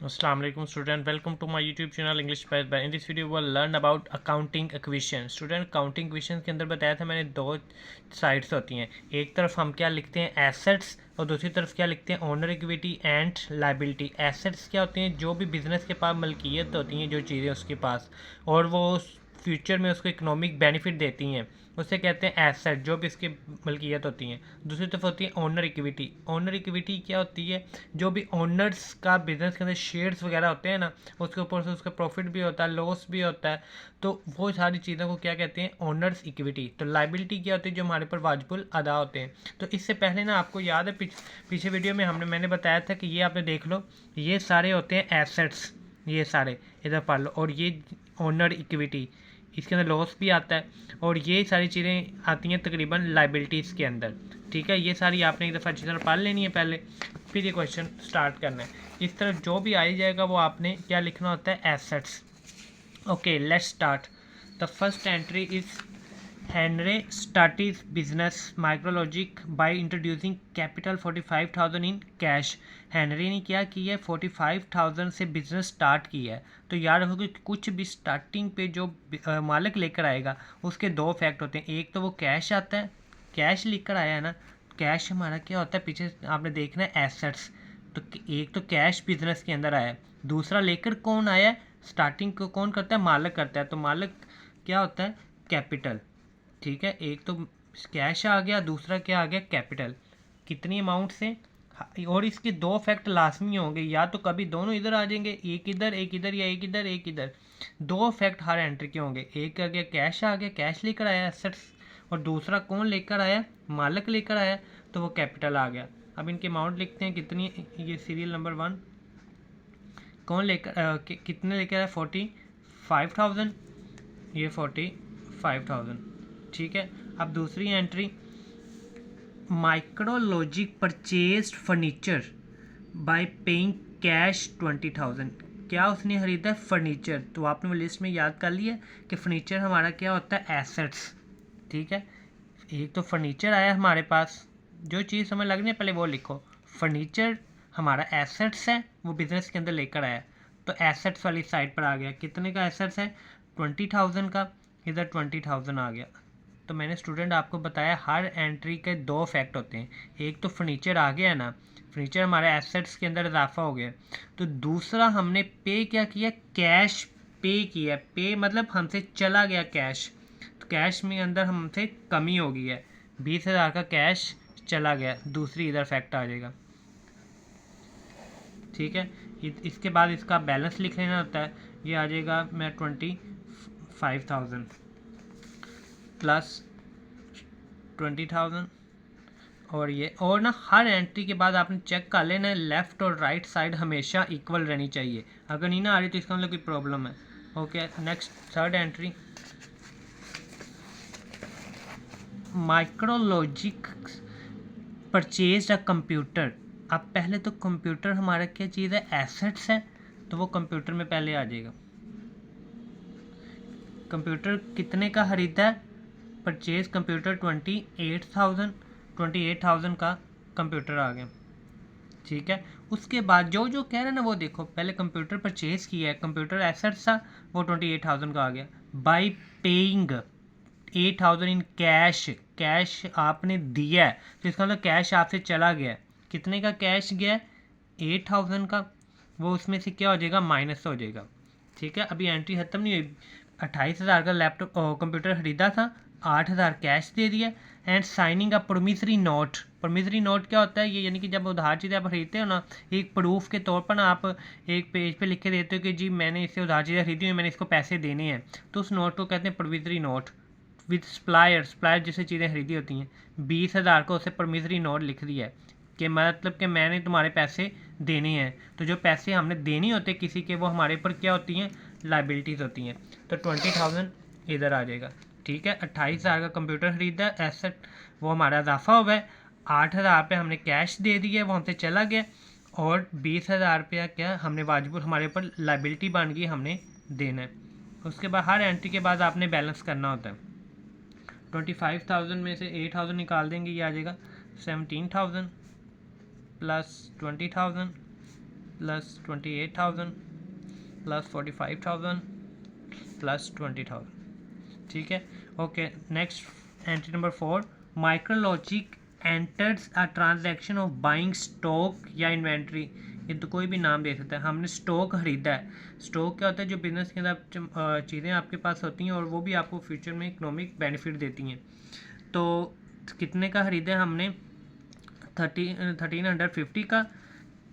Assalamu alaikum student, welcome to my YouTube channel English Path by. In this video we'll learn about accounting equation. Student accounting equation के अंदर बताया था मैंने दो sides होती हैं. एक तरफ हम क्या लिखते हैं एसेट्स और दूसरी तरफ क्या लिखते हैं owner equity and liability. Assets क्या होती हैं जो भी बिजनेस के पास मलकियत होती हैं, जो चीज़ें उसके पास और वो फ्यूचर में उसको इकोनॉमिक बेनिफिट देती हैं, उसे कहते हैं एसेट जो भी इसकी मलकियत होती हैं. दूसरी तरफ होती है ओनर इक्विटी. ओनर इक्विटी क्या होती है, जो भी ओनर्स का बिजनेस के अंदर शेयर्स वगैरह होते हैं ना, उसके ऊपर से उसका प्रॉफिट भी होता है, लॉस भी होता है, तो वो सारी चीज़ों को क्या कहते हैं ओनर्स इक्विटी. तो लाइबिलिटी क्या होती है, जो हमारे पर वाजिबुल अदा होते हैं. तो इससे पहले ना आपको याद है पीछे वीडियो में मैंने बताया था कि ये आपने देख लो, ये सारे होते हैं एसेट्स, ये सारे इधर पढ़ लो, और ये ओनर इक्विटी, इसके अंदर लॉस भी आता है, और ये सारी चीज़ें आती हैं तकरीबन लाइबिलिटीज़ के अंदर. ठीक है, ये सारी आपने एक दफ़ा अच्छी तरह पढ़ लेनी है पहले, फिर ये क्वेश्चन स्टार्ट करना है. इस तरफ जो भी आई जाएगा वो आपने क्या लिखना होता है assets. Okay, let's start. The first entry is Henry starts business Micrologic by introducing capital 45,000 in cash. Henry ने क्या किया है, 45,000 से बिजनेस स्टार्ट किया है. तो याद रखो कि कुछ भी स्टार्टिंग पे जो मालिक लेकर आएगा उसके दो फैक्ट होते हैं. एक तो वो कैश आता है, कैश लेकर आया है ना, कैश हमारा क्या होता है पीछे आपने देखना है एसेट्स. तो एक तो कैश बिजनेस के अंदर आया है, दूसरा लेकर कौन आया है, स्टार्टिंग को कौन करता है, मालिक करता है. तो मालिक क्या होता है, कैपिटल. ठीक है, एक तो कैश आ गया, दूसरा क्या आ गया, कैपिटल. कितनी अमाउंट से, और इसके दो फैक्ट लाजमी होंगे, या तो कभी दोनों इधर आ जाएंगे, एक इधर एक इधर, या एक इधर एक इधर. दो फैक्ट हर एंट्री के होंगे. एक आ गया कैश, आ गया कैश लेकर आया एसेट्स, और दूसरा कौन लेकर आया, मालिक लेकर आया, तो वो कैपिटल आ गया. अब इनके अमाउंट लिखते हैं कितनी. ये सीरियल नंबर 1 कौन लेकर कितने लेकर आया, 45,000, ये 45,000. ठीक है, अब दूसरी entry Micrologic purchased furniture by paying cash 20,000. क्या उसने खरीदा है, फर्नीचर. तो आपने वो लिस्ट में याद कर लिया कि फर्नीचर हमारा क्या होता है, एसेट्स. ठीक है, एक तो फर्नीचर आया हमारे पास, जो चीज़ समझ लगनी है पहले वो लिखो. फर्नीचर हमारा एसेट्स है, वो बिजनेस के अंदर लेकर आया, तो एसेट्स वाली साइड पर आ गया. कितने का एसेट्स है, 20,000 का, इधर 20,000 आ गया. तो मैंने स्टूडेंट आपको बताया हर एंट्री के दो फैक्ट होते हैं. एक तो फर्नीचर आ गया ना, फर्नीचर हमारे एसेट्स के अंदर इजाफा हो गया. तो दूसरा हमने पे क्या किया, कैश पे किया. पे मतलब हमसे चला गया कैश, तो कैश में अंदर हमसे कमी हो गई है, 20,000 का कैश चला गया. दूसरी इधर फैक्ट आ जाएगा. ठीक है, इसके बाद इसका बैलेंस लिख लेना होता है. ये आ जाएगा मैं 25,000 प्लस 20,000, और ये, और ना हर एंट्री के बाद आपने चेक कर लेना है लेफ़्ट और राइट साइड हमेशा इक्वल रहनी चाहिए. अगर नहीं ना आ रही तो इसका मतलब कोई प्रॉब्लम है. Okay, next third entry Micrologic purchase a computer. अब पहले तो कंप्यूटर हमारा क्या चीज़ है, एसेट्स है, तो वो कंप्यूटर में पहले आ जाएगा. कंप्यूटर कितने का खरीदा है, परचेज कंप्यूटर 28,000 का कंप्यूटर आ गया. ठीक है, उसके बाद जो जो कह रहे हैं ना वो देखो, पहले कंप्यूटर परचेज किया है, कंप्यूटर एसेट्स था, वो 28,000 का आ गया. By paying 8,000 in cash, cash आपने दिया है, तो इसका मतलब कैश आपसे चला गया. कितने का कैश गया, 8,000 का, वो उसमें से क्या हो जाएगा, माइनस हो जाएगा. ठीक है, अभी एंट्री खत्म नहीं हुई. 28,000 का लैपटॉप कंप्यूटर खरीदा था, 8,000 कैश दे दिया, and signing a promissory note. Promissory note क्या होता है, ये यानी कि जब उधार चीज़ें आप खरीदते हो ना, एक प्रूफ के तौर पर ना आप एक पेज पे लिख के देते हो कि जी मैंने इससे उधार चीज़ें खरीदी हुई, मैंने इसको पैसे देने हैं, तो उस नोट को कहते हैं प्रोमिसरी नोट. विद सप्लायर जिससे चीज़ें खरीदी होती हैं, 20,000 को उसे प्रोमिसरी नोट लिख दिया है कि मतलब कि मैंने तुम्हारे पैसे देने हैं. तो जो पैसे हमने देने होते किसी के, वो हमारे ऊपर क्या होती हैं, लाइबिलिटीज़ होती हैं. तो 20,000 इधर आ जाएगा. ठीक है, 28,000 का कंप्यूटर खरीदा, एसेट वो हमारा इजाफा हो गया. 8,000 रुपये हमने कैश दे दिया, वो हमसे चला गया, और 20,000 रुपया क्या हमने वाजिब हमारे ऊपर लाइबिलिटी बन गई, हमने देना है. उसके बाद हर एंट्री के बाद आपने बैलेंस करना होता है. 25,000 में से 8,000 निकाल देंगे, ये आ जाएगा 17,000 प्लस 20,000 प्लस 28,000 प्लस 45,000 प्लस 20,000, ठीक है। Okay, next entry number 4, Micrologic enters a transaction of buying stock या इन्वेंट्री। ये तो कोई भी नाम दे सकता है। हमने स्टॉक खरीदा है। स्टॉक क्या होता है? जो बिजनेस के अंदर चीज़ें आपके पास होती हैं और वो भी आपको फ्यूचर में इकोनॉमिक बेनिफिट देती हैं। तो कितने का खरीदा है हमने? 1350 का।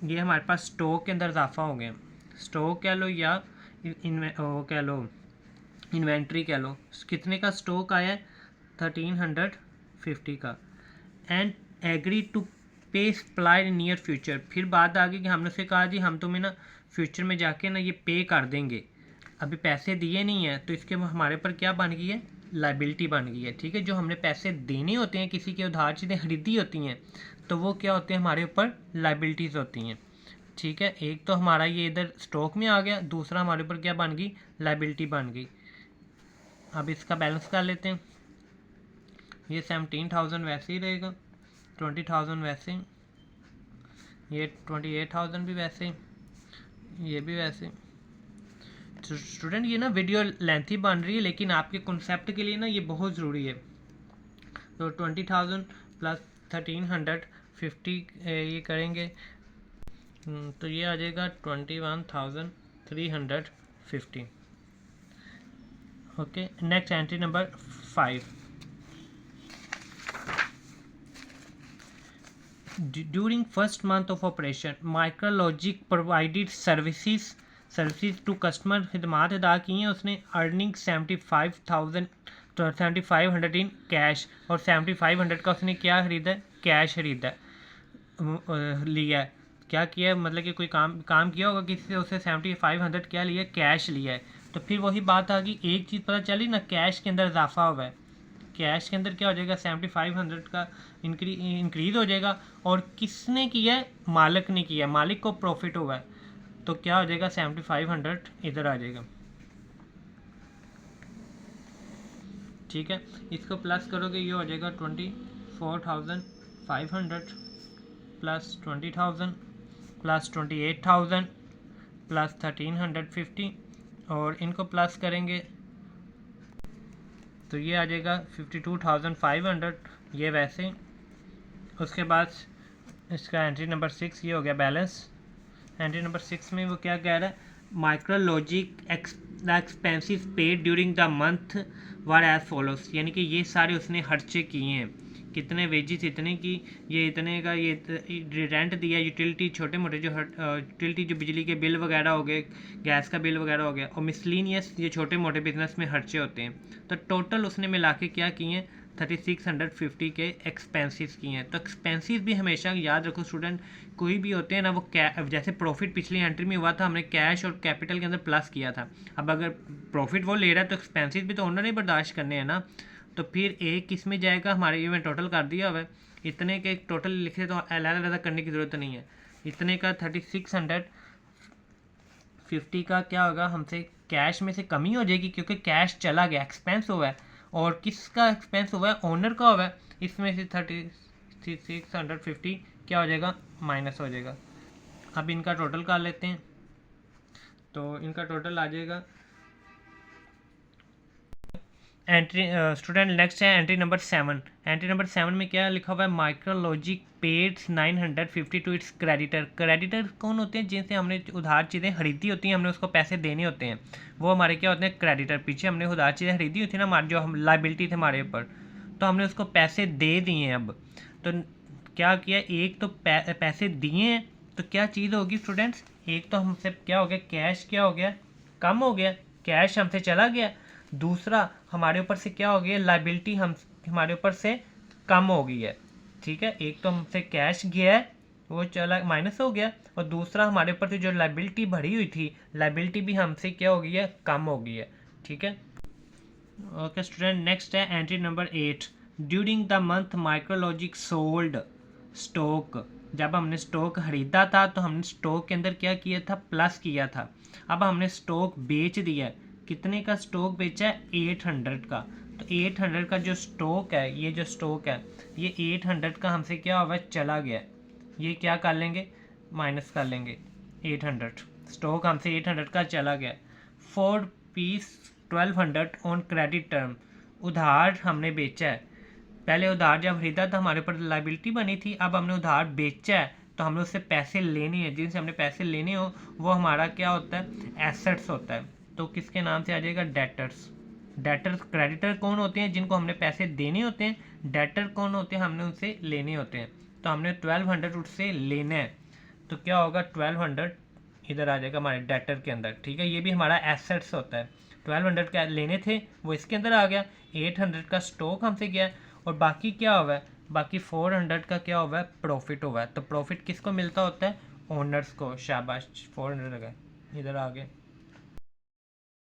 ये हमारे पास स्टॉक के अंदर इजाफा हो गया। स्टॉक कह लो या वो कह लो इन्वेंट्री कह लो। कितने का स्टॉक आया है? 1350 का। एंड एग्री टू पे सप्लाई इन नियर फ्यूचर। फिर बात आ गई कि हमने उससे कहा जी हम तुम्हें ना फ्यूचर में जाके ना ये पे कर देंगे। अभी पैसे दिए नहीं हैं तो इसके हमारे पर क्या बन गई है? लाइबिलिटी बन गई है, ठीक है। जो हमने पैसे देने होते हैं, किसी के उधार चीज़ें खरीदी होती हैं, तो वो क्या होते हैं? हमारे ऊपर लाइबिलिटीज़ होती हैं, ठीक है। एक तो हमारा ये इधर स्टॉक में आ गया, दूसरा हमारे ऊपर क्या बन गई? लाइबिलिटी बन गई। अब इसका बैलेंस कर लेते हैं। ये 17,000 वैसे ही रहेगा, 20,000 वैसे, ये 28,000 भी वैसे, ये भी वैसे। तो स्टूडेंट ये ना वीडियो लेंथी बन रही है, लेकिन आपके कॉन्सेप्ट के लिए ना ये बहुत ज़रूरी है। तो 20,000 प्लस 1350 ये करेंगे तो ये आ जाएगा 21,350। Okay, next entry number 5। During first month of operation, Micrologic provided services to customer। खिदमात अदा की हैं उसने। अर्निंग 75,500 इन कैश, और 7500 का उसने क्या खरीदा है? कैश खरीदा है, लिया है। क्या किया है? मतलब कि कोई काम किया होगा किसी से, उससे 7500 क्या लिया? कैश लिया है। तो फिर वही बात आ गई, एक चीज़ पता चली ना, कैश के अंदर इजाफा हुआ है। कैश के अंदर क्या हो जाएगा? 7500 का इंक्रीज हो जाएगा। और किसने किया है? मालिक ने किया है। मालिक को प्रॉफिट हुआ है, तो क्या हो जाएगा? 7500 इधर आ जाएगा, ठीक है। इसको प्लस करोगे, ये हो जाएगा 24,500 प्लस 20,000 प्लस 28,000 प्लस 1350, और इनको प्लस करेंगे तो ये आ जाएगा 52,500, ये वैसे। उसके बाद इसका एंट्री नंबर 6 ये हो गया बैलेंस। एंट्री नंबर 6 में वो क्या कह रहा है? Micrologic the expenses paid during the month were as follows. यानी कि ये सारे उसने खर्चे किए हैं। कितने? वेजिस इतने की, ये इतने का, ये रेंट दिया, यूटिलिटी छोटे मोटे जो यूटिलिटी जो बिजली के बिल वगैरह हो गए, गैस का बिल वगैरह हो गया, और मिसलिनियस ये छोटे मोटे बिजनेस में खर्चे होते हैं। तो टोटल उसने मिला के क्या किए हैं? 3650 के एक्सपेंसेस किए हैं। तो एक्सपेंसेस भी हमेशा याद रखो स्टूडेंट, कोई भी होते हैं ना, वो जैसे प्रॉफिट पिछली एंट्री में हुआ था, हमने कैश और कैपिटल के अंदर प्लस किया था। अब अगर प्रॉफिट वो ले रहा है तो एक्सपेंसेस भी तो ओनर ने बर्दाश्त करने हैं ना। तो फिर एक किस में जाएगा? हमारे ये में टोटल कर दिया हुआ है, इतने के टोटल लिखे तो अलग अलग करने की ज़रूरत नहीं है। इतने का 3650 का क्या होगा? हमसे कैश में से कमी हो जाएगी, क्योंकि कैश चला गया, एक्सपेंस हुआ है। और किसका एक्सपेंस हुआ है? ओनर का हुआ है। इसमें से 3650 क्या हो जाएगा? माइनस हो जाएगा। अब इनका टोटल कर लेते हैं, तो इनका टोटल आ जाएगा। एंट्री स्टूडेंट नेक्स्ट है एंट्री नंबर 7। एंट्री नंबर 7 में क्या लिखा हुआ है? Micrologic paid 950 to its creditor. Creditor कौन होते हैं? जिनसे हमने उधार चीज़ें खरीदी होती हैं, हमने उसको पैसे देने होते हैं, वो हमारे क्या होते हैं? क्रेडिटर। पीछे हमने उधार चीज़ें खरीदी हुई थी ना, हमारी जो हम लाइबिलिटी थे हमारे ऊपर, तो हमने उसको पैसे दे दिए हैं। अब तो क्या किया? एक तो पैसे दिए हैं, तो क्या चीज़ होगी स्टूडेंट्स? एक तो हमसे क्या हो गया? कैश क्या हो गया? कम हो गया, कैश हमसे चला गया। दूसरा हमारे ऊपर से क्या हो गया? लाइबिलिटी हमारे ऊपर से कम हो गई है, ठीक है। एक तो हमसे कैश गया है, वो चला माइनस हो गया, और दूसरा हमारे ऊपर से जो लाइबिलिटी भरी हुई थी, लाइबिलिटी भी हमसे क्या हो गई है? कम हो गई है, ठीक है। ओके स्टूडेंट, नेक्स्ट है entry number 8। During the month Micrologic sold stock. जब हमने स्टॉक खरीदा था तो हमने स्टॉक के अंदर क्या किया था? प्लस किया था। अब हमने स्टॉक बेच दिया है। कितने का स्टॉक बेचा है? 800 का। तो 800 का जो स्टॉक है, ये जो स्टॉक है, ये 800 का हमसे क्या हुआ? चला गया। ये क्या कर लेंगे? माइनस कर लेंगे, 800, स्टॉक हमसे 800 का चला गया। 4 पीस 1200 ऑन क्रेडिट टर्म, उधार हमने बेचा है। पहले उधार जब खरीदा तो हमारे ऊपर लाइबिलिटी बनी थी, अब हमने उधार बेचा है तो हमने उससे पैसे लेने हैं, जिनसे हमने पैसे लेने हो वो हमारा क्या होता है, एसेट्स होता है। तो किसके नाम से आ जाएगा, डेटर्स। डेटर्स, क्रेडिटर कौन होते हैं, जिनको हमने पैसे देने होते हैं। डेटर कौन होते हैं, हमने उनसे लेने होते हैं। तो हमने 1200 उससे लेना है, तो क्या होगा 1200 इधर आ जाएगा हमारे डेटर के अंदर, ठीक है। ये भी हमारा एसेट्स होता है। 1200 का लेने थे वो इसके अंदर आ गया, 800 का स्टॉक हमसे गया, और बाकी क्या हुआ है, बाकी 400 का क्या हुआ है, प्रॉफिट हुआ है। तो प्रॉफिट किसको मिलता होता है, ओनर्स को। शाबाश, 400 आ गए, इधर आ गए।